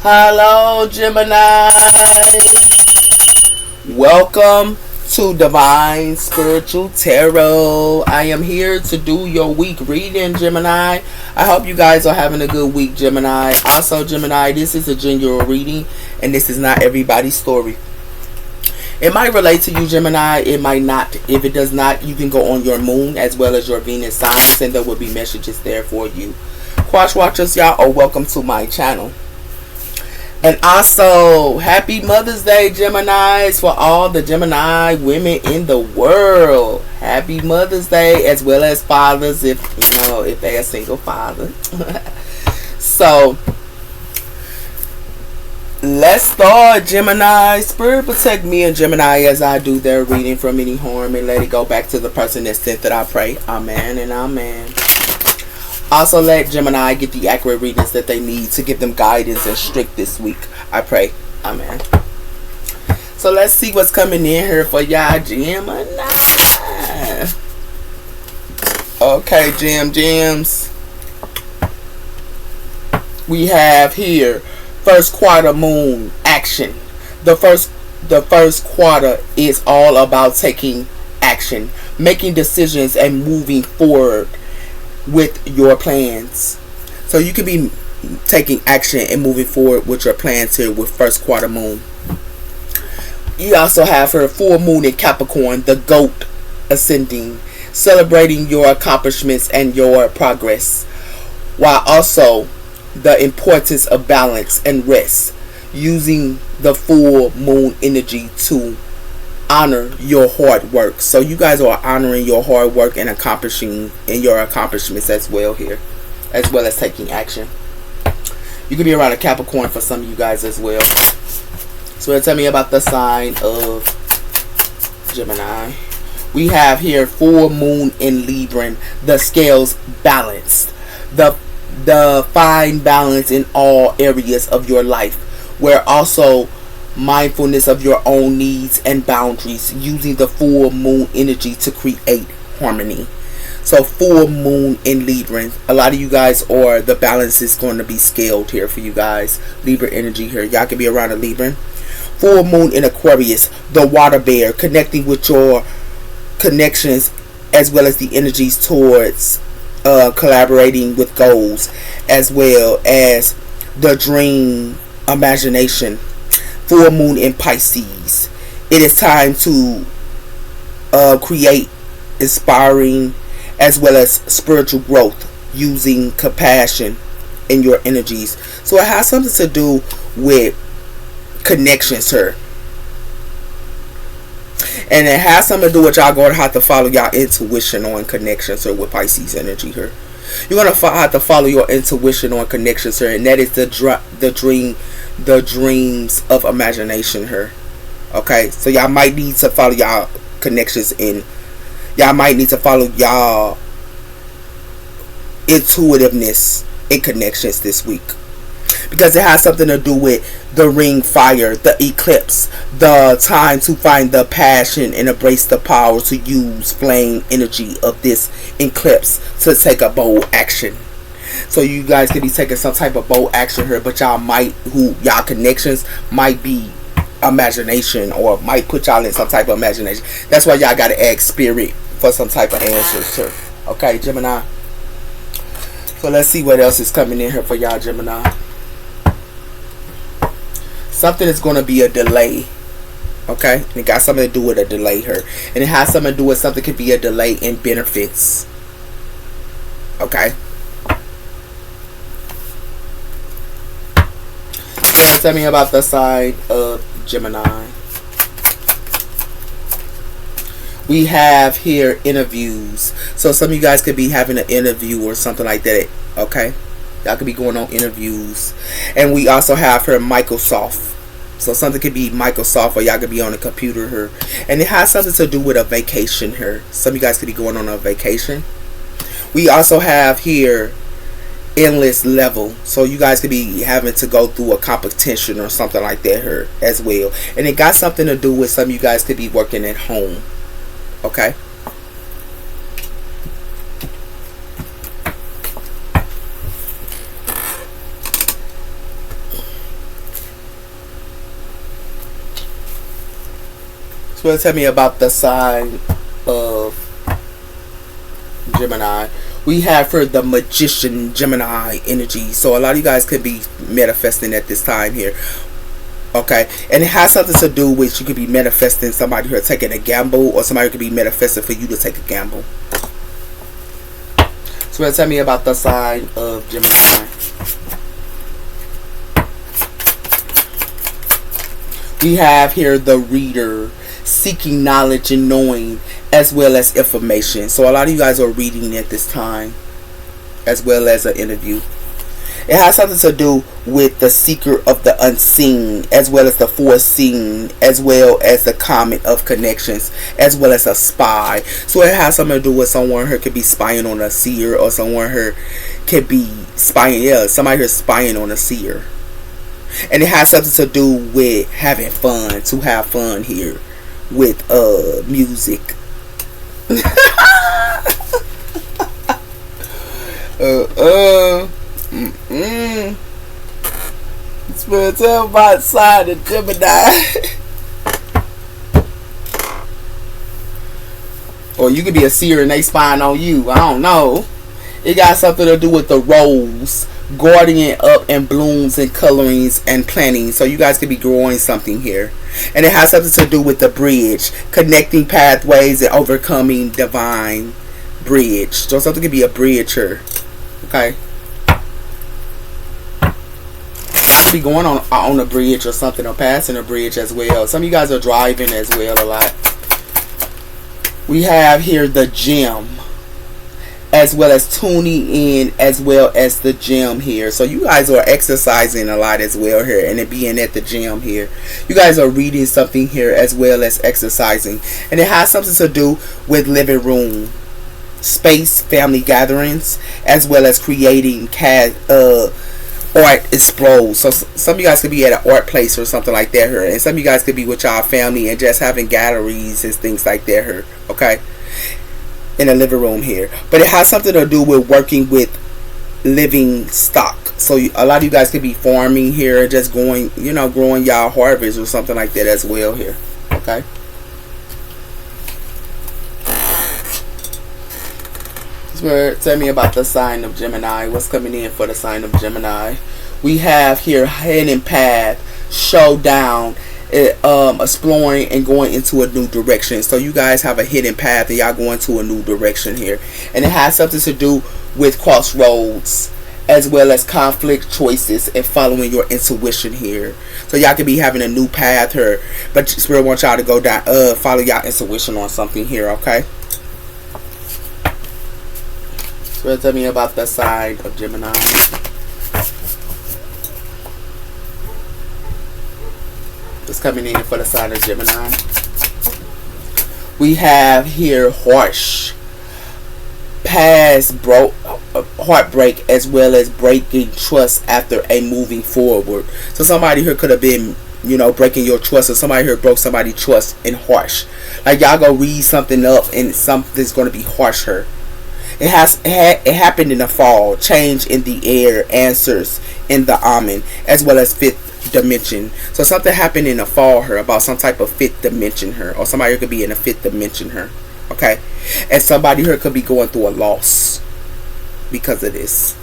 Hello, Gemini. Welcome to Divine Spiritual Tarot. I am here to do your week reading, Gemini. I hope you guys are having a good week, Gemini. Also, Gemini, this is a general reading, and this is not everybody's story. It might relate to you, Gemini. It might not. If it does not, you can go on your moon as well as your Venus signs, and there will be messages there for you. Quash watchers, y'all are welcome to my channel. And also, happy Mother's Day, Geminis, for all the Gemini women in the world. Happy Mother's Day, as well as fathers, if they're a single father. So, let's start, Gemini. Spirit protect me and Gemini as I do their reading from any harm, and let it go back to the person that sent it. I pray. Amen and amen. Also, let Gemini get the accurate readings that they need to give them guidance and strict this week. I pray. Amen. So let's see what's coming in here for y'all, Gemini. Okay, gems. We have here first quarter moon action. The first quarter is all about taking action, making decisions, and moving forward with your plans. So you could be taking action and moving forward with your plans here with first quarter moon. You also have her full moon in Capricorn, the goat ascending, celebrating your accomplishments and your progress, while also the importance of balance and rest, using the full moon energy to honor your hard work. So you guys are honoring your hard work and accomplishing in your accomplishments as well here, as well as taking action. You could be around a Capricorn for some of you guys as well. So tell me about the sign of Gemini. We have here full moon in Libra, the scales balanced, the fine balance in all areas of your life, where also mindfulness of your own needs and boundaries, using the full moon energy to create harmony. So full moon in Libra, a lot of you guys, or the balance is going to be scaled here for you guys. Libra energy here, y'all can be around a Libra. Full moon in Aquarius, the water bear, connecting with your connections as well as the energies towards collaborating with goals, as well as the dream imagination. Full moon in Pisces, it is time to create inspiring as well as spiritual growth, using compassion in your energies. So it has something to do with connections here, and it has something to do with y'all going to have to follow y'all intuition on connections here with Pisces energy here. You're going to have to follow your intuition on connections here, and that is the dreams of imagination here. Okay, so y'all might need to follow y'all connections in. Y'all might need to follow y'all intuitiveness in connections this week, because it has something to do with the ring fire, the eclipse, the time to find the passion and embrace the power to use flame energy of this eclipse to take a bold action. So you guys could be taking some type of bold action here, but y'all y'all connections might be imagination, or might put y'all in some type of imagination. That's why y'all got to ask spirit for some type of answers here. Okay, Gemini. So let's see what else is coming in here for y'all, Gemini. Something is going to be a delay. Okay, and it got something to do with a delay here, and it has something to do with something could be a delay in benefits. Okay. Tell me about the sign of Gemini. We have here interviews. So some of you guys could be having an interview or something like that. Okay, y'all could be going on interviews. And we also have here Microsoft. So something could be Microsoft, or y'all could be on a computer here, and it has something to do with a vacation here. Some of you guys could be going on a vacation. We also have here endless level, so you guys could be having to go through a competition or something like that here as well, and it got something to do with some of you guys could be working at home. Okay, So tell me about the sign of Gemini. We have for the Magician Gemini energy. So a lot of you guys could be manifesting at this time here. Okay, and it has something to do with you could be manifesting somebody who are taking a gamble, or somebody could be manifesting for you to take a gamble. So tell me about the sign of Gemini. We have here the reader, seeking knowledge and knowing as well as information. So a lot of you guys are reading at this time as well as an interview. It has something to do with the seeker of the unseen, as well as the foreseen, as well as the comet of connections, as well as a spy. So it has something to do with someone who could be spying on a seer, or someone who could be spying, somebody who's spying on a seer. And it has something to do with having fun, to have fun here with music. Let's tell about sign of Gemini. Or you could be a seer and they spying on you. I don't know. It got something to do with the rose, guarding up and blooms and colorings and planting. So you guys could be growing something here. And it has something to do with the bridge, connecting pathways and overcoming divine bridge. So something could be a bridge here. Okay. Be going on a bridge or something, or passing a bridge as well. Some of you guys are driving as well a lot. We have here the gym, as well as tuning in, as well as the gym here. So you guys are exercising a lot as well here, and it being at the gym here. You guys are reading something here as well as exercising, and it has something to do with living room space, family gatherings, as well as creating art explodes. So some of you guys could be at an art place or something like that here, and some of you guys could be with y'all family and just having galleries and things like that here. Okay, in a living room here. But it has something to do with working with living stock. So a lot of you guys could be farming here and just going, growing y'all harvest or something like that as well here. Okay. Tell me about the sign of Gemini. What's coming in for the sign of Gemini? We have here hidden path, showdown, exploring and going into a new direction. So you guys have a hidden path and y'all going to a new direction here, and it has something to do with crossroads, as well as conflict choices and following your intuition here. So y'all could be having a new path here, but Spirit wants y'all to go down, follow y'all intuition on something here. Okay. So tell me about the sign of Gemini. What's coming in for the sign of Gemini? We have here harsh, past heartbreak, as well as breaking trust after a moving forward. So somebody here could have been, breaking your trust, or somebody here broke somebody's trust in harsh. Like y'all go read something up and something's going to be harsher. It happened in the fall, change in the air, answers in the almond, as well as fifth dimension. So something happened in the fall here about some type of fifth dimension here, or somebody here could be in a fifth dimension here. Okay, and somebody here could be going through a loss because of this.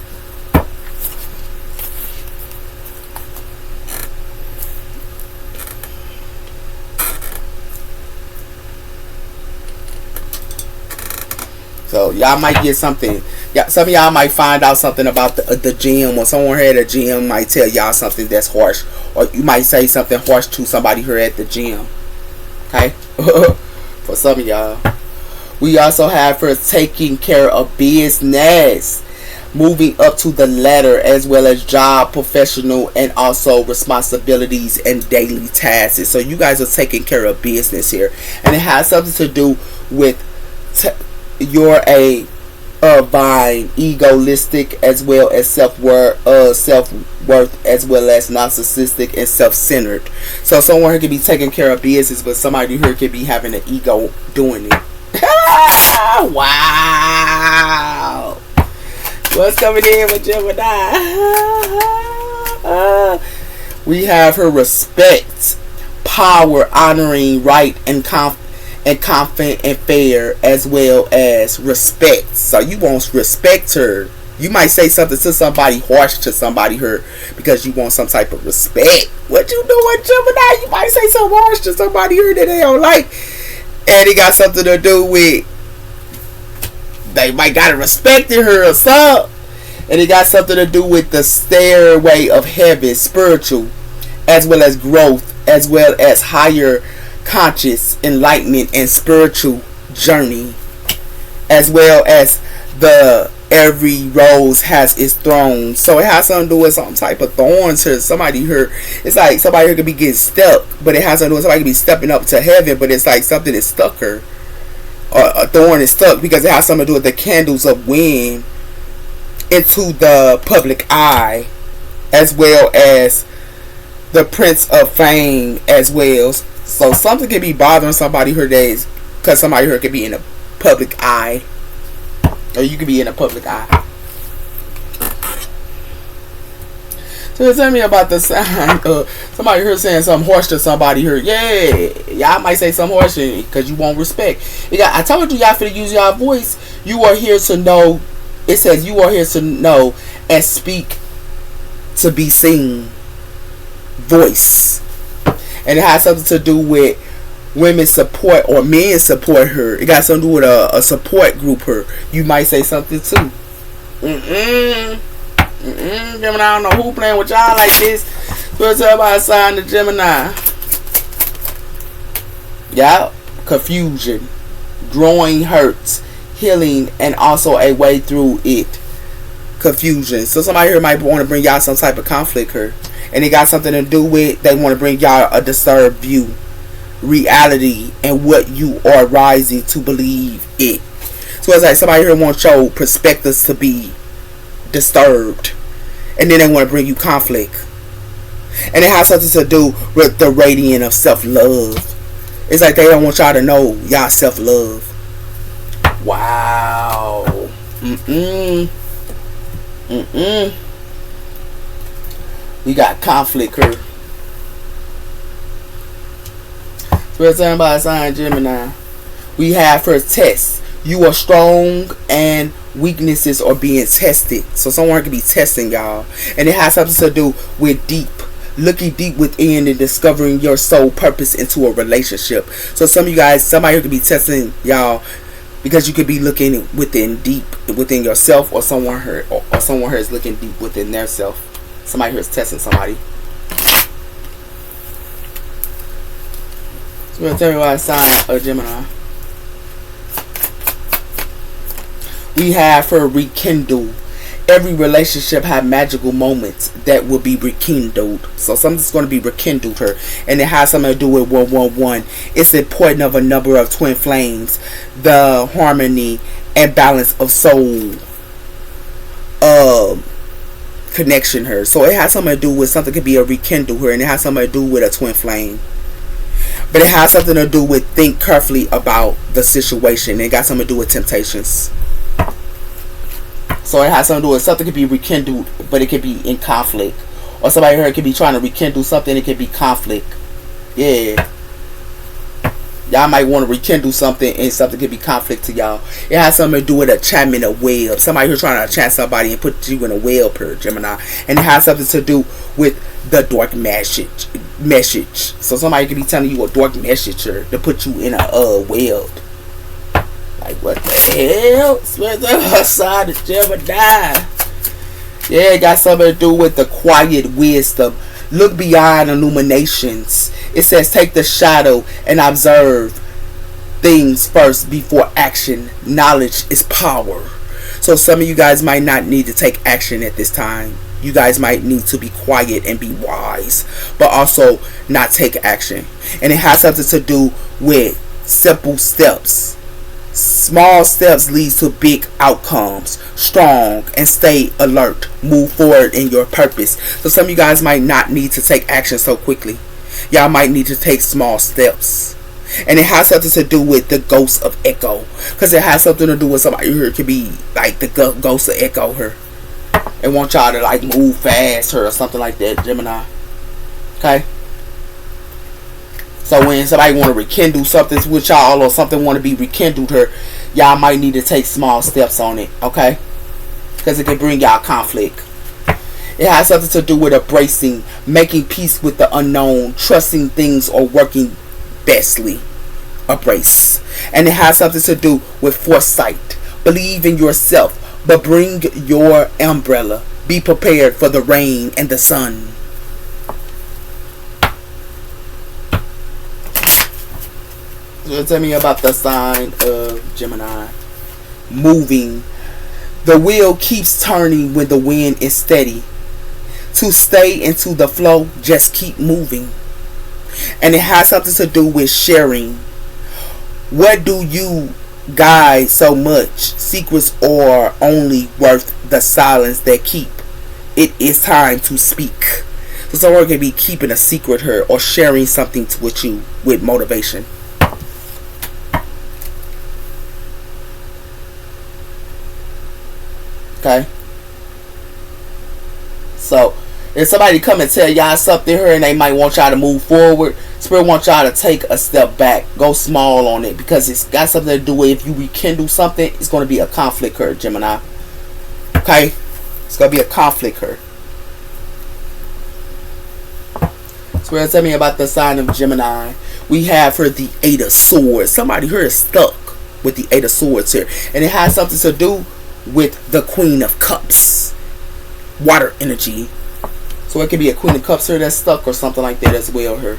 So y'all might get something. Yeah, some of y'all might find out something about the gym, or someone here at the gym might tell y'all something that's harsh, or you might say something harsh to somebody here at the gym. Okay, for some of y'all. We also have for taking care of business, moving up to the ladder, as well as job, professional, and also responsibilities and daily tasks. So you guys are taking care of business here, and it has something to do with you're a vine, egoistic, as well as self-worth, as well as narcissistic and self-centered. So someone here could be taking care of business, but somebody here could be having an ego doing it. Wow. What's coming in with Gemini? We have her respect, power, honoring right and confident and fair, as well as respect. So you won't respect her. You might say something to somebody harsh to somebody her because you want some type of respect. What you doing, Gemini? You might say something harsh to somebody her that they don't like, and it got something to do with they might gotta respect her or something. And it got something to do with the stairway of heaven, spiritual, as well as growth, as well as higher conscious enlightenment and spiritual journey, as well as the every rose has its thorns. So it has something to do with some type of thorns here. Somebody here, it's like somebody here could be getting stuck, but it has something to do with somebody could be stepping up to heaven, but it's like something is stuck her. Or a thorn is stuck because it has something to do with the candles of wind into the public eye, as well as the Prince of Fame as well. So something can be bothering somebody her days because somebody here could be in the public eye, or you could be in the public eye. So tell me about the sign. Somebody here saying something harsh to somebody here. Yeah, y'all might say something harsh because you won't respect. I told you y'all finna use y'all voice. You are here to know. It says you are here to know and speak to be seen. Voice. And it has something to do with women support or men support her. It got something to do with a support group her. You might say something too. Gemini, I don't know who playing with y'all like this. First everybody sign the Gemini. Yeah. Confusion. Growing hurts. Healing, and also a way through it. Confusion. So somebody here might want to bring y'all some type of conflict here, and it got something to do with they want to bring y'all a disturbed view, reality, and what you are rising to believe it. So it's like somebody here wants your perspectives to be disturbed, and then they want to bring you conflict, and it has something to do with the radiant of self-love. It's like they don't want y'all to know y'all self-love. Wow. We got conflict here. So we're talking about sign Gemini. We have for tests. You are strong and weaknesses are being tested. So someone could be testing y'all. And it has something to do with deep. Looking deep within and discovering your soul purpose into a relationship. So some of you guys, somebody could be testing y'all because you could be looking within deep within yourself, or someone here is looking deep within their self. Somebody here is testing somebody. So we're going to tell you why sign of Gemini. We have for rekindle. Every relationship have magical moments that will be rekindled. So something's going to be rekindled here, and it has something to do with 111. It's important of a number of twin flames, the harmony and balance of soul connection here. So it has something to do with something could be a rekindle here, and it has something to do with a twin flame. But it has something to do with think carefully about the situation. It got something to do with temptations. So it has something to do with something could be rekindled, but it could be in conflict. Or somebody here could be trying to rekindle something, it could be conflict. Yeah. Y'all might want to rekindle something and something could be conflict to y'all. It has something to do with a enchantment, a web. Somebody here trying to enchant somebody and put you in a web per Gemini. And it has something to do with the dark message. So somebody could be telling you a dark message to put you in a web. Like, what the hell? Side of Gemini. Yeah, it got something to do with the quiet wisdom. Look beyond illuminations. It says take the shadow and observe things first before action. Knowledge is power. So some of you guys might not need to take action at this time. You guys might need to be quiet and be wise, but also not take action. And it has something to do with simple steps. Small steps leads to big outcomes. Strong and stay alert. Move forward in your purpose. So some of you guys might not need to take action so quickly. Y'all might need to take small steps. And it has something to do with the ghost of Echo. Because it has something to do with somebody here. It could be like the ghost of Echo here. And want y'all to like move fast or something like that, Gemini. Okay? So when somebody want to rekindle something with y'all, or something want to be rekindled here, y'all might need to take small steps on it, okay? Because it can bring y'all conflict. It has something to do with embracing, making peace with the unknown, trusting things, or working bestly. Embrace. And it has something to do with foresight. Believe in yourself, but bring your umbrella. Be prepared for the rain and the sun. So tell me about the sign of Gemini. Moving. The wheel keeps turning when the wind is steady. To stay into the flow, just keep moving. And it has something to do with sharing. What do you guide so much? Secrets are only worth the silence they keep. It is time to speak. So someone can be keeping a secret here, or sharing something with you with motivation. Okay. So if somebody come and tell y'all something here and they might want y'all to move forward, Spirit wants y'all to take a step back. Go small on it, because it's got something to do with, if you rekindle something, it's going to be a conflict here, Gemini. Okay? It's going to be a conflict here. Spirit, tell me about the sign of Gemini. We have here the Eight of Swords. Somebody here is stuck with the Eight of Swords here. And it has something to do with the Queen of Cups. Water energy. So it could be a Queen of Cups here that's stuck, or something like that as well here.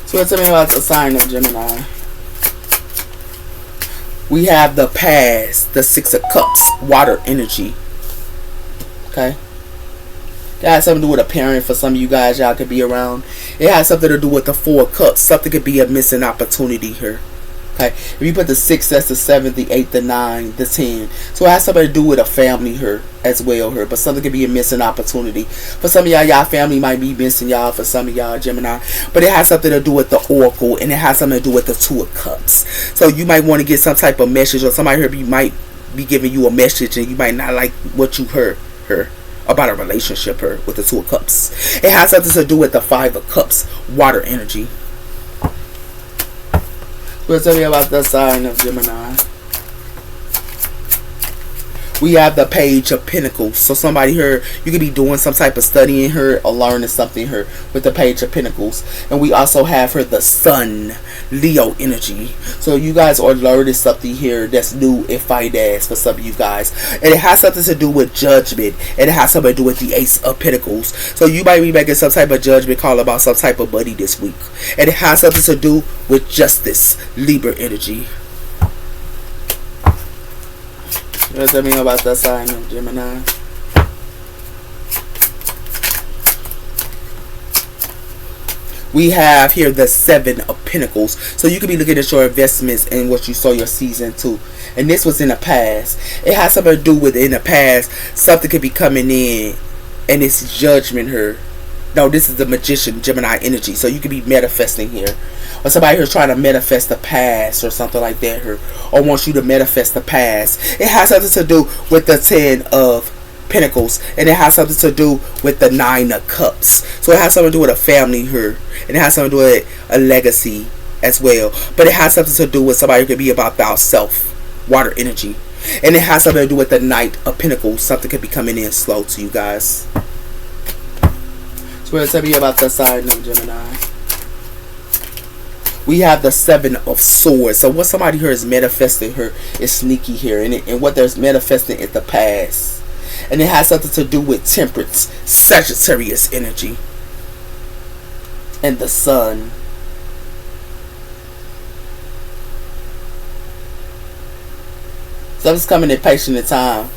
So tell me about the sign of Gemini. We have the past, the Six of Cups, water energy. Okay. It has something to do with a parent for some of you guys. Y'all could be around. It has something to do with the Four of Cups. Something could be a missing opportunity here. Okay, if you put the 6, that's the 7, the 8, the 9, the 10. So it has something to do with a family here as well here. But something could be a missing opportunity. For some of y'all, y'all family might be missing y'all. For some of y'all, Gemini. But it has something to do with the Oracle. And it has something to do with the Two of Cups. So you might want to get some type of message. Or somebody here might be giving you a message. And you might not like what you heard here about a relationship here with the Two of Cups. It has something to do with the Five of Cups. Water energy. Tell me about the sign of Gemini. We have the Page of Pentacles. So somebody here, you could be doing some type of studying here or learning something here with the Page of Pentacles. And we also have here the Sun, Leo energy. So you guys are learning something here that's new and fight ass for some of you guys. And it has something to do with judgment. And it has something to do with the Ace of Pentacles. So you might be making some type of judgment call about some type of money this week. And it has something to do with justice, Libra energy. Tell me about that sign of Gemini. We have here the Seven of Pentacles. So you could be looking at your investments and what you sow your seeds into. And this was in the past. It has something to do with, in the past, something could be coming in and it's judgment here. No, this is the Magician, Gemini energy. So you could be manifesting here. Or somebody who's trying to manifest the past or something like that here. Or wants you to manifest the past. It has something to do with the Ten of Pentacles. And it has something to do with the Nine of Cups. So it has something to do with a family here. And it has something to do with a legacy as well. But it has something to do with somebody who could be about thyself. Water energy. And it has something to do with the Knight of Pentacles. Something could be coming in slow to you guys. So tell me about the sign of Gemini. We have the Seven of Swords. So what somebody here is manifesting here is sneaky here. And what they're manifesting is the past. And it has something to do with Temperance, Sagittarius energy. And the Sun. Something's coming in patient in time.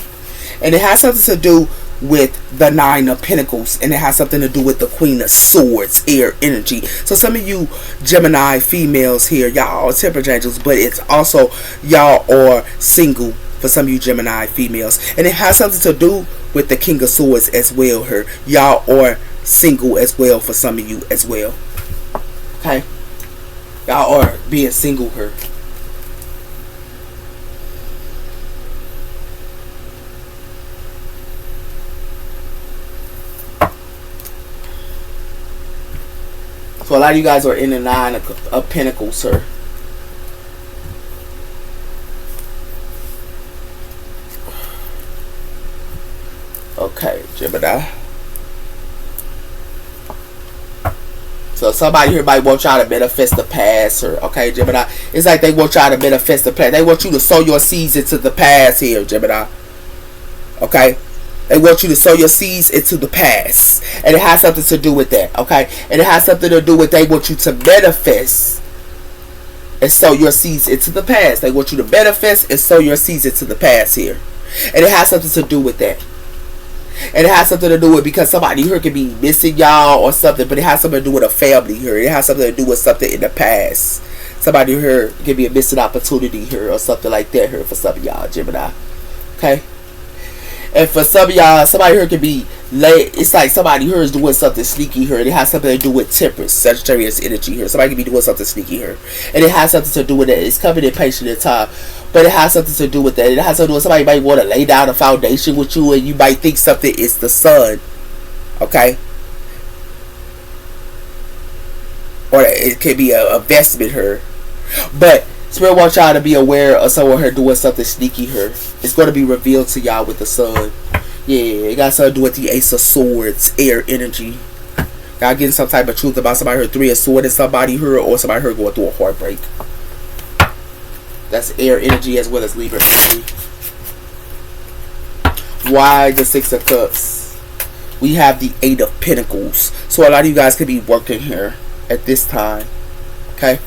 And it has something to do with the Nine of Pentacles, and it has something to do with the Queen of Swords, air energy. So some of you Gemini females here, y'all are temperance angels, but it's also y'all are single for some of you Gemini females. And it has something to do with the King of Swords as well here. Y'all are single as well for some of you as well. Okay? Y'all are being single here. So a lot of you guys are in the Nine of Pentacles, sir. Okay, Gemini. So somebody here might want y'all to manifest the past, or okay, Gemini. It's like they want y'all to manifest the past. They want you to sow your seeds into the past here, Gemini. Okay? They want you to sow your seeds into the past. And it has something to do with that, okay? And it has something to do with they want you to manifest and sow your seeds into the past. They want you to manifest and sow your seeds into the past here. And it has something to do with that. And it has something to do with, because somebody here could be missing y'all or something, but it has something to do with a family here. It has something to do with something in the past. Somebody here could be a missing opportunity here or something like that here for some of y'all, Gemini. Okay? And for some of y'all, somebody here could be late. It's like somebody here is doing something sneaky here. And it has something to do with temperance, Sagittarius energy here. Somebody could be doing something sneaky here. And it has something to do with that. It's coming in patient in time. But it has something to do with that. It has something to do with somebody might want to lay down a foundation with you, and you might think something is the sun. Okay? Or it could be an investment here. But Spirit wants y'all to be aware of someone here doing something sneaky here. It's going to be revealed to y'all with the sun. Yeah, it got something to do with the Ace of Swords, air energy. Y'all getting some type of truth about somebody here, Three of Swords, and somebody here, or somebody here going through a heartbreak. That's air energy as well as Libra energy. Why the Six of Cups? We have the Eight of Pentacles. So a lot of you guys could be working here at this time. Okay?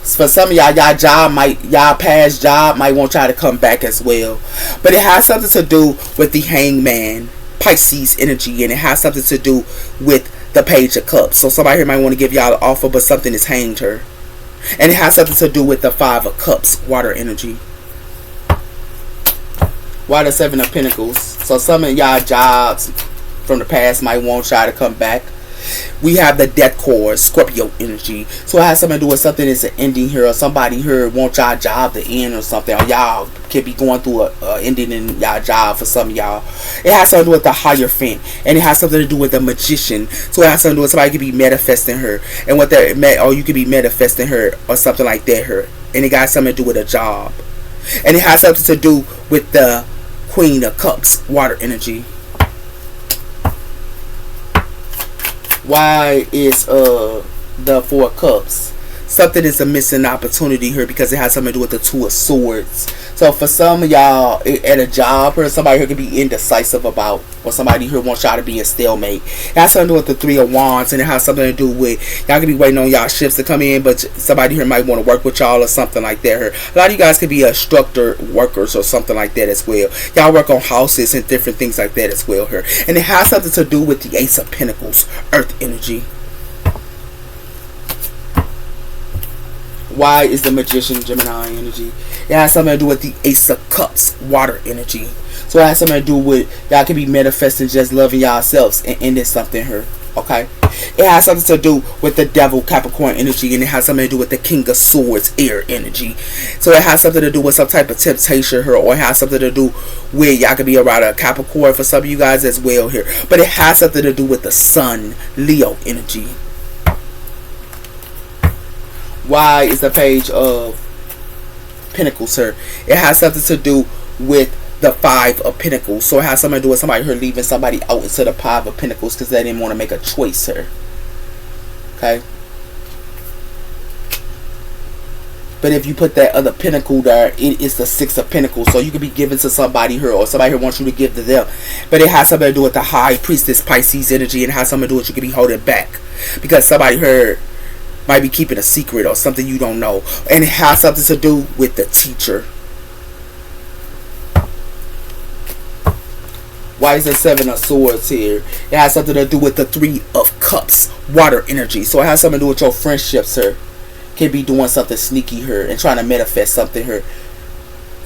For some of y'all, y'all past job might want y'all to come back as well. But it has something to do with the Hangman, Pisces energy, and it has something to do with the Page of Cups. So somebody here might want to give y'all an offer, but something is hanged her. And it has something to do with the Five of Cups, water energy. Why the Seven of Pentacles? So some of y'all jobs from the past might want y'all to come back. We have the Death Cord, Scorpio energy. So it has something to do with something that's an ending here, or somebody here want y'all job to end or something, or y'all could be going through a ending in y'all job for some of y'all. It has something to do with the Hierophant, and it has something to do with the Magician. So it has something to do with somebody could be manifesting her, and what that, or you could be manifesting her or something like that here, and it got something to do with a job, and it has something to do with the Queen of Cups, water energy. Why is the Four of Cups? Something is a missing opportunity here, because it has something to do with the Two of Swords. So for some of y'all at a job, or somebody here could be indecisive about, or somebody here wants y'all to be a stalemate. It has something to do with the Three of Wands, and it has something to do with y'all could be waiting on y'all shifts to come in, but somebody here might want to work with y'all or something like that here. A lot of you guys could be instructor workers or something like that as well. Y'all work on houses and different things like that as well here. And it has something to do with the Ace of Pentacles, earth energy. Why is the Magician Gemini energy? It has something to do with the Ace of Cups, water energy. So it has something to do with y'all can be manifesting just loving yourselves and ending something here. Okay? It has something to do with the Devil, Capricorn energy, and it has something to do with the King of Swords, air energy. So it has something to do with some type of temptation here, or it has something to do with y'all could be around a Capricorn for some of you guys as well here. But it has something to do with the Sun, Leo energy. Why is the Page of Pentacles here? It has something to do with the Five of Pentacles. So it has something to do with somebody here leaving somebody out into the Five of Pentacles because they didn't want to make a choice here. Okay? But if you put that other pentacle there, it is the Six of Pentacles. So you could be giving to somebody here, or somebody here wants you to give to them. But it has something to do with the High Priestess Pisces energy, and it has something to do with you could be holding back. Because somebody here might be keeping a secret or something you don't know. And it has something to do with the Teacher. Why is the Seven of Swords here? It has something to do with the Three of Cups, water energy. So it has something to do with your friendships here. Can be doing something sneaky here and trying to manifest something here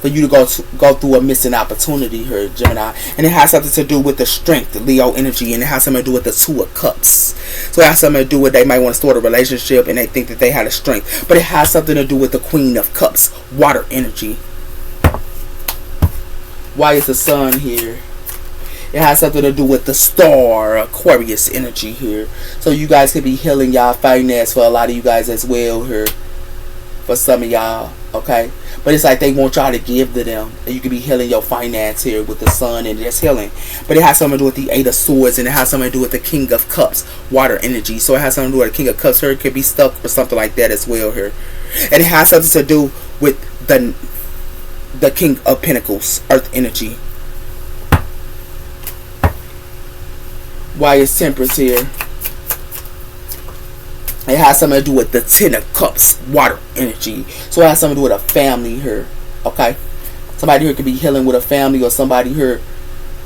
for you to go through a missing opportunity here, Gemini. And it has something to do with the Strength, the Leo energy, and it has something to do with the Two of Cups. So it has something to do with they might want to start a relationship and they think that they had a strength. But it has something to do with the Queen of Cups, water energy. Why is the Sun here? It has something to do with the star Aquarius energy here. So you guys could be healing y'all finance for a lot of you guys as well here. For some of y'all, okay? But it's like they want y'all to give to them. And you could be healing your finance here with the sun and just healing. But it has something to do with the Eight of Swords, and it has something to do with the King of Cups, water energy. So it has something to do with the King of Cups here. It could be stuck or something like that as well here. And it has something to do with the King of Pentacles, earth energy. Why is Temperance here? It has something to do with the Ten of Cups, water energy. So it has something to do with a family here. Okay? Somebody here could be healing with a family, or somebody here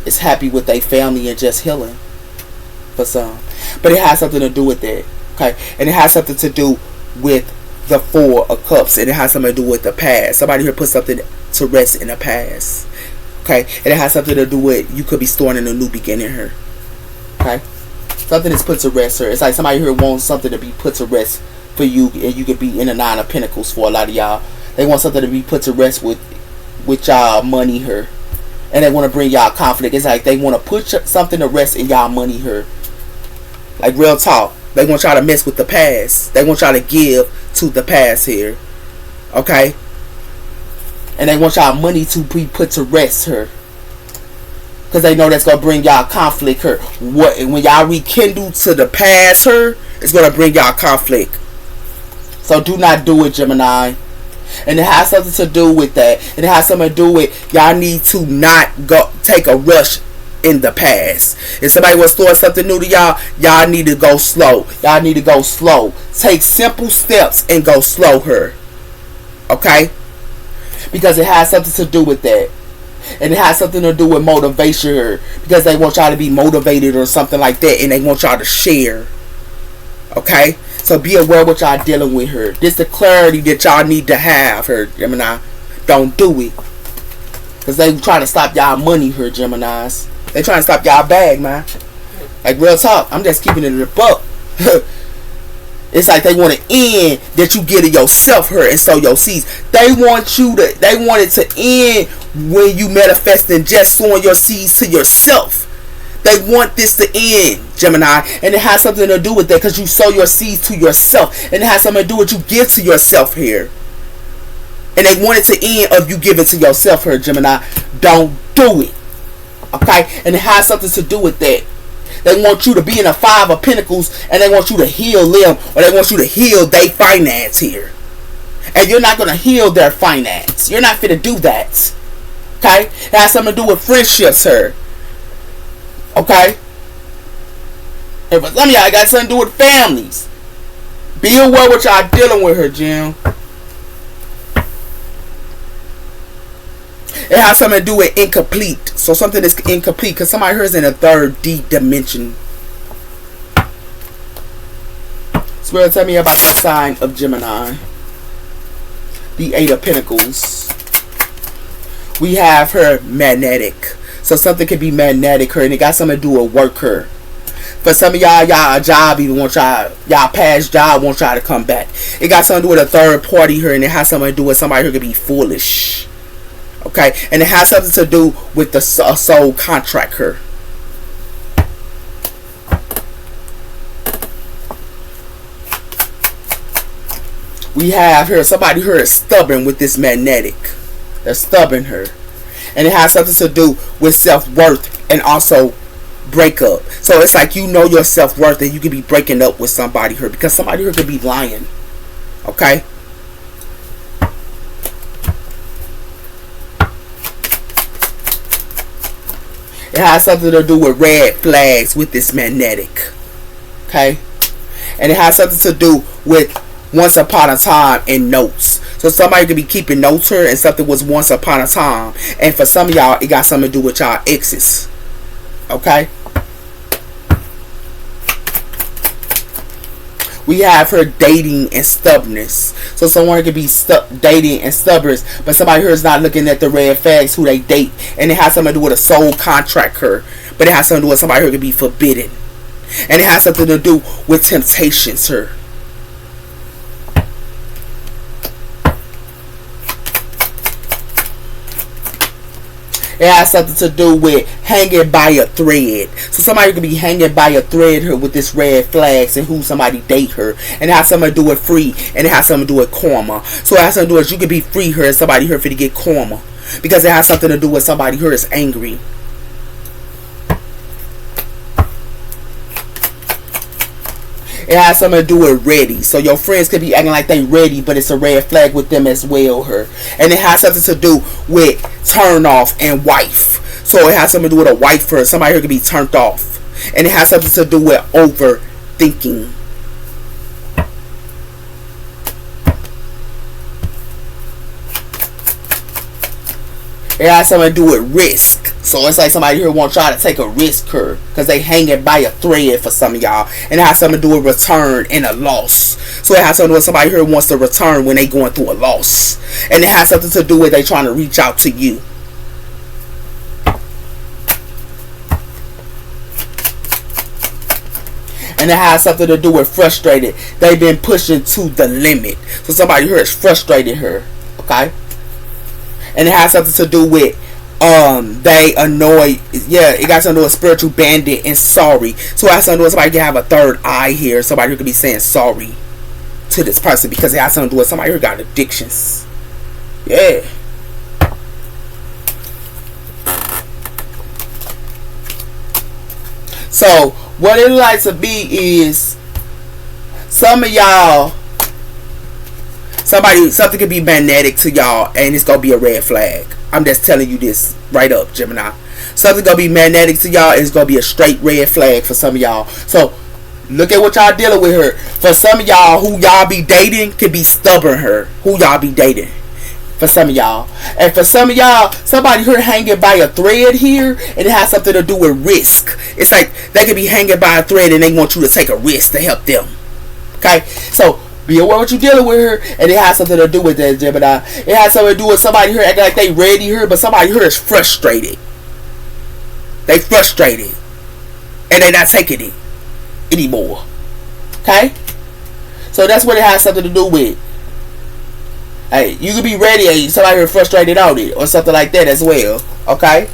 is happy with their family and just healing for some. But it has something to do with that. Okay? And it has something to do with the Four of Cups. And it has something to do with the past. Somebody here put something to rest in the past. Okay? And it has something to do with you could be starting a new beginning here. Okay? Something is put to rest here. It's like somebody here wants something to be put to rest for you, and you could be in the Nine of Pentacles for a lot of y'all. They want something to be put to rest with y'all money here, and they want to bring y'all conflict. It's like they want to put something to rest in y'all money here. Like real talk, they want y'all to mess with the past. They want y'all to give to the past here, okay? And they want y'all money to be put to rest here. Because they know that's going to bring y'all conflict here. When y'all rekindle to the past here, it's going to bring y'all conflict. So do not do it, Gemini. And it has something to do with that. And it has something to do with y'all need to not go take a rush in the past. If somebody wants to start something new to y'all, y'all need to go slow. Y'all need to go slow. Take simple steps and go slow here. Okay? Because it has something to do with that. And it has something to do with motivation here. Because they want y'all to be motivated or something like that. And they want y'all to share. Okay? So be aware what y'all dealing with here. This the clarity that y'all need to have here, Gemini. Don't do it. Because they trying to stop y'all money here, Geminis. They trying to stop y'all bag, man. Like real talk. I'm just keeping it in the book. It's like they want to end that you get it yourself here and sow your seeds. They want it to end when you manifesting just sowing your seeds to yourself. They want this to end, Gemini. And it has something to do with that because you sow your seeds to yourself. And it has something to do with you give to yourself here. And they want it to end of you giving to yourself here, Gemini. Don't do it. Okay? And it has something to do with that. They want you to be in a Five of Pentacles and they want you to heal them, or they want you to heal their finance here. And you're not going to heal their finance. You're not fit to do that. Okay? It has something to do with friendships here. Okay? And for some of y'all, it got something to do with families. Be aware what y'all dealing with her, Jim. It has something to do with incomplete. So something is incomplete because somebody here is in a third D dimension. Spirit, tell me about the sign of Gemini. The Eight of Pentacles. We have her magnetic. So something could be magnetic her, and it got something to do with work her. For some of y'all, y'all job even want y'all past job want y'all to come back. It got something to do with a third party here, and it has something to do with somebody who could be foolish. Okay, and it has something to do with the soul contract here. We have here somebody here is stubborn with this magnetic. They're stubborn here, and it has something to do with self-worth and also breakup. So it's like you know your self-worth and you could be breaking up with somebody here because somebody here could be lying. Okay. It has something to do with red flags with this magnetic. Okay? And it has something to do with once upon a time and notes. So somebody could be keeping notes here and something was once upon a time. And for some of y'all, it got something to do with y'all exes. Okay? We have her dating and stubbornness. So someone could be dating and stubborn, but somebody here is not looking at the red flags who they date. And it has something to do with a soul contract here. But it has something to do with somebody who could be forbidden. And it has something to do with temptations here. It It has something to do with hanging by a thread. So somebody could be hanging by a thread here with this red flags and who somebody date her. And it has something to do with free. And it has something to do with karma. So it has something to do with you could be free here and somebody here for to get karma. Because it has something to do with somebody here is angry. It has something to do with ready. So your friends could be acting like they ready, but it's a red flag with them as well her. And it has something to do with turn off and wife. So it has something to do with a wife her. Somebody here could be turned off. And it has something to do with overthinking. It has something to do with risk. So it's like somebody here won't try to take a risk here because they hanging by a thread for some of y'all. And it has something to do with return and a loss. So it has something to do with somebody here wants to return when they going through a loss. And it has something to do with they trying to reach out to you. And it has something to do with frustrated. They've been pushing to the limit. So somebody here is frustrated here. Okay? And it has something to do with they annoy. Yeah, it got something to do with spiritual bandit and sorry. So it has something to do with somebody can have a third eye here. Somebody who could be saying sorry to this person because it has something to do with somebody who got addictions. Yeah. So what it likes to be is some of y'all, something could be magnetic to y'all and it's gonna be a red flag. I'm just telling you this right up, Gemini. Something gonna be magnetic to y'all and it's gonna be a straight red flag for some of y'all. So look at what y'all dealing with her. For some of y'all, who y'all be dating could be stubborn her. Who y'all be dating. For some of y'all. And for some of y'all, somebody here hanging by a thread here and it has something to do with risk. It's like they could be hanging by a thread and they want you to take a risk to help them. Okay? So be aware what you're dealing with her, and it has something to do with that, Gemini. It has something to do with somebody here acting like they ready here, but somebody here is frustrated. They frustrated, and they not taking it anymore. Okay, so that's what it has something to do with. Hey, you could be ready, and somebody here frustrated on it, or something like that as well. Okay.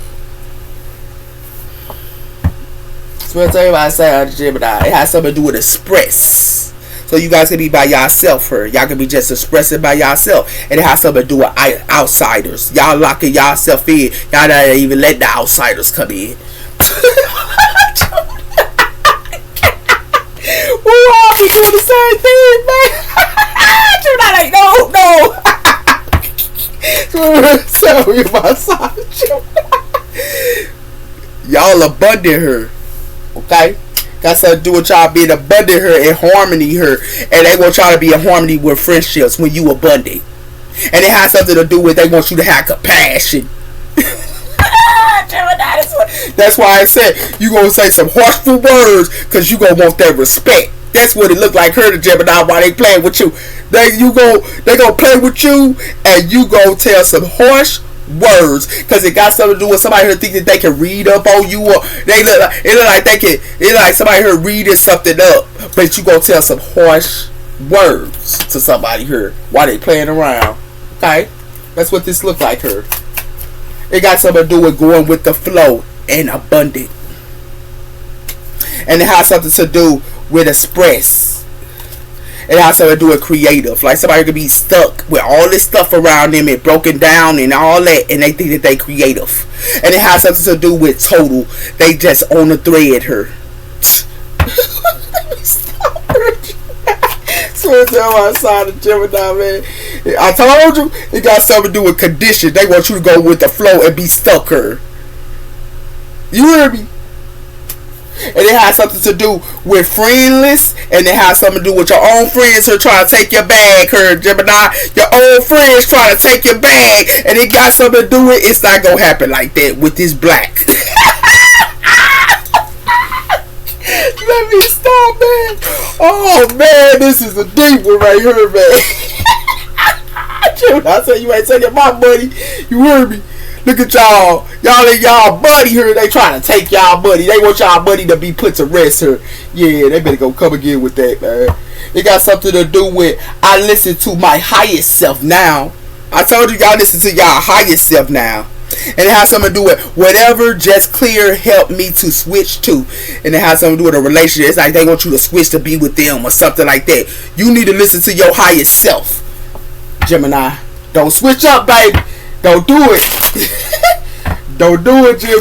So what everybody say on Gemini, it has something to do with express. So you guys can be by yourself here. Y'all can be just expressing by yourself. And it has something to do with outsiders. Y'all locking yourself in. Y'all not even let the outsiders come in. We all be doing the same thing, man. Gemini ain't no. Sorry about something. Y'all abundant her. Okay? Got something to do with y'all being abundant here and harmony here. And they want y'all to be in harmony with friendships when you abundant. And it has something to do with they want you to have compassion. That's why I said you gonna say some harshful words because you gonna want that respect. That's what it looked like her to Gemini while they playing with you. They gonna play with you and you gonna tell some harsh words because it got something to do with somebody who think that they can read up on you, or it look like somebody here reading something up, but you gonna tell some harsh words to somebody here while they playing around. Okay, that's what this look like here. It got something to do with going with the flow and abundant, and it has something to do with express. It has something to do with creative. Like somebody could be stuck with all this stuff around them and broken down and all that, and they think that they creative. And it has something to do with total. They just on the thread her. So it's outside of Gemini, man. I told you it got something to do with condition. They want you to go with the flow and be stuck her. You hear me? And it has something to do with friendless, and it has something to do with your own friends who are trying to take your bag, her Gemini. Your own friends trying to take your bag, and it got something to do with it's not gonna happen like that with this black. Let me stop, man. Oh man, this is a deep one right here, man. Gemini, I said you ain't taking my money. You heard me? Look at y'all. Y'all and y'all buddy here. They trying to take y'all buddy. They want y'all buddy to be put to rest here. Yeah, they better go come again with that, man. It got something to do with I listen to my highest self now. I told you y'all listen to y'all highest self now. And it has something to do with whatever just clear help me to switch to. And it has something to do with a relationship. It's like they want you to switch to be with them or something like that. You need to listen to your highest self, Gemini. Don't switch up, baby. Don't do it. Don't do it, Jim.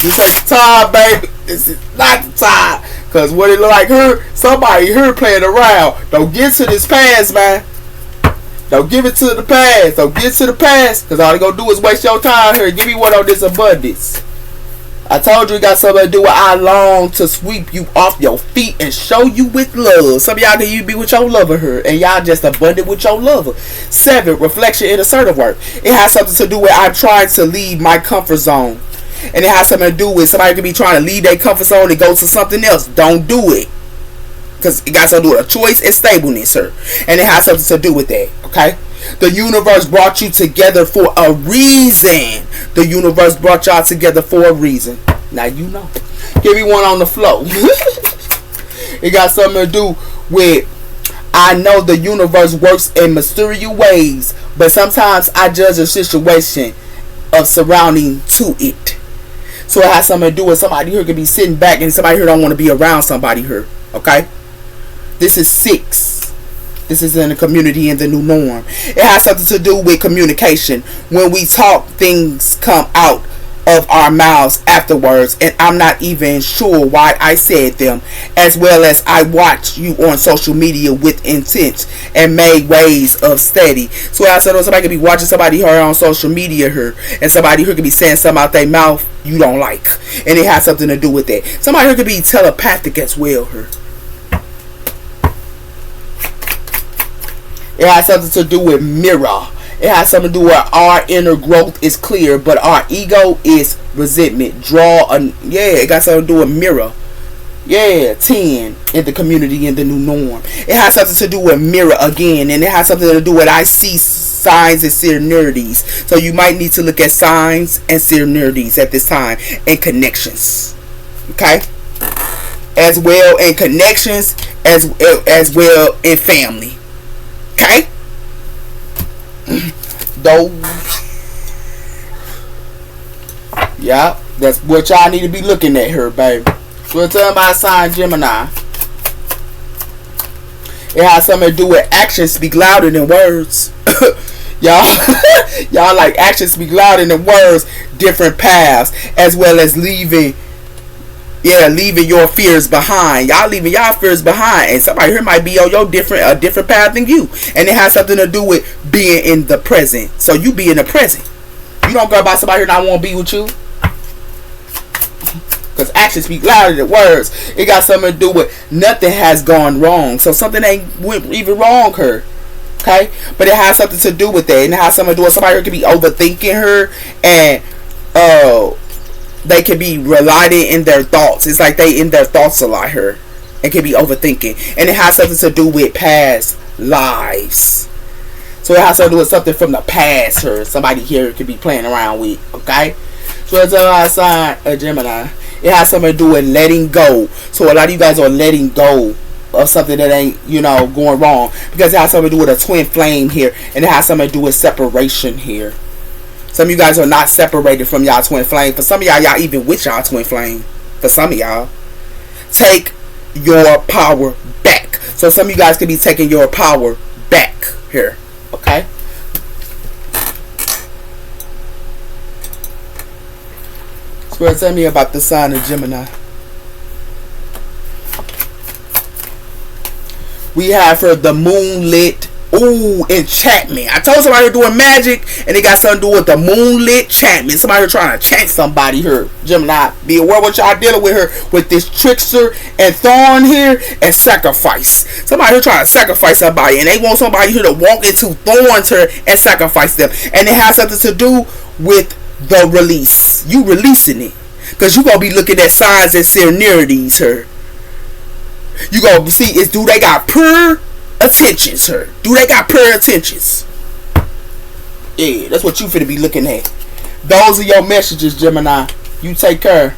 This ain't the time, baby. This is not the time. Because what it look like her, somebody here playing around. Don't get to this past, man. Don't give it to the past. Don't get to the past. Because all they gonna do is waste your time here. Give me one on this abundance. I told you it got something to do with I long to sweep you off your feet and show you with love. Some of y'all need you be with your lover here. And y'all just abundant with your lover. 7. Reflection and assertive work. It has something to do with I'm trying to leave my comfort zone. And it has something to do with somebody could be trying to leave their comfort zone and go to something else. Don't do it. Because it got something to do with a choice and stableness, sir. And it has something to do with that. Okay? The universe brought you together for a reason. The universe brought y'all together for a reason. Now you know. Give me one on the flow. It got something to do with I know the universe works in mysterious ways, but sometimes I judge a situation of surrounding to it. So it has something to do with somebody here could be sitting back and somebody here don't want to be around somebody here. Okay? This is 6. This is in the community in the new norm. It has something to do with communication. When we talk, things come out of our mouths afterwards, and I'm not even sure why I said them. As well as I watch you on social media with intent and made ways of steady. So I said, somebody could be watching somebody here on social media here, and somebody here could be saying something out their mouth you don't like, and it has something to do with that. Somebody here could be telepathic as well here. It has something to do with mirror. It has something to do with our inner growth is clear, but our ego is resentment. It got something to do with mirror. 10 in the community in the new norm. It has something to do with mirror again, and it has something to do with I see signs and synchronicities. So you might need to look at signs and synchronicities at this time and connections. Okay? As well in connections, as well in family. Okay? Yeah, that's what y'all need to be looking at here, baby. So we're talking about sign Gemini. It has something to do with actions speak louder than words. y'all like actions speak louder than words. Different paths, as well as leaving your fears behind. Y'all leaving y'all fears behind, and somebody here might be on a different path than you, and it has something to do with being in the present. So you be in the present. You don't go by somebody here not want to be with you, because actions speak louder than words. It got something to do with nothing has gone wrong, so something ain't went even wrong her. Okay, but it has something to do with that, and it has something to do with somebody here could be overthinking her, and they can be relying in their thoughts. It's like they in their thoughts a lot here, and can be overthinking. And it has something to do with past lives. So it has something to do with something from the past here. Somebody here could be playing around with. Okay? So it's a sign of Gemini. It has something to do with letting go. So a lot of you guys are letting go of something that ain't, going wrong. Because it has something to do with a twin flame here. And it has something to do with separation here. Some of you guys are not separated from y'all twin flame. For some of y'all even with y'all twin flame. For some of y'all. Take your power back. So some of you guys could be taking your power back here. Okay? So tell me about the sign of Gemini. We have for the moonlit enchantment. I told somebody doing magic, and they got something to do with the moonlit enchantment. Somebody here trying to chant somebody here. Gemini, be aware what y'all dealing with her with this trickster and thorn here and sacrifice. Somebody here trying to sacrifice somebody, and they want somebody here to walk into thorns here and sacrifice them. And it has something to do with the release. You releasing it, because you gonna be looking at signs and synchronicities here. You gonna see do they got pure attentions, sir? Do they got pure attentions? Yeah, that's what you finna be looking at. Those are your messages, Gemini. You take care.